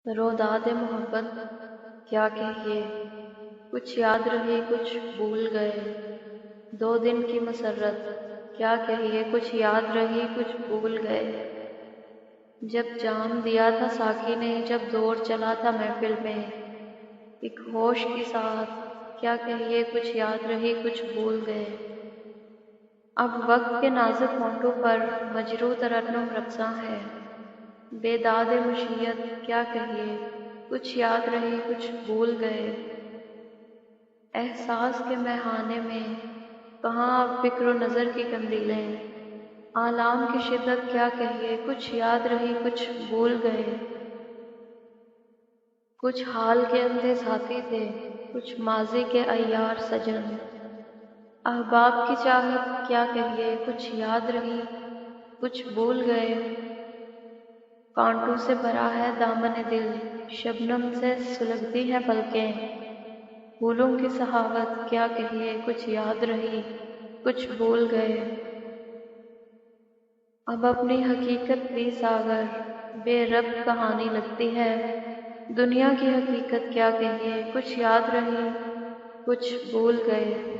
روداد محبت کیا کہیے، کچھ یاد رہی کچھ بھول گئے۔ 2 دن کی مسرت کیا کہیے، کچھ یاد رہی کچھ بھول گئے۔ جب جام دیا تھا ساقی نے، جب دور چلا تھا محفل میں، ایک ہوش کی ساتھ کیا کہیے، کچھ یاد رہی کچھ بھول گئے۔ اب وقت کے نازک ہونٹوں پر مجروح ترنم رقصاں ہے، بے داد مشیت کیا کہیے، کچھ یاد رہی کچھ بھول گئے۔ احساس کے میخانے میں کہاں اب فکر و نظر کی قندیلیں، آلام کی شدت کیا کہیے، کچھ یاد رہی کچھ بھول گئے۔ کچھ حال کے اندھے ساتھی تھے، کچھ ماضی کے عیار سجن۔ احباب کی چاہت کیا کہیے، کچھ یاد رہی کچھ بھول گئے۔ کانٹوں سے بھرا ہے دامن دل، شبنم سے سلگتی ہیں پلکیں۔ پھولوں کی سخاوت کیا کہیے، کچھ یاد رہی کچھ بھول گئے۔ اب اپنی حقیقت بھی ساغر بے ربط کہانی لگتی ہے، دنیا کی حقیقت کیا کہیے، کچھ یاد رہی کچھ بھول گئے۔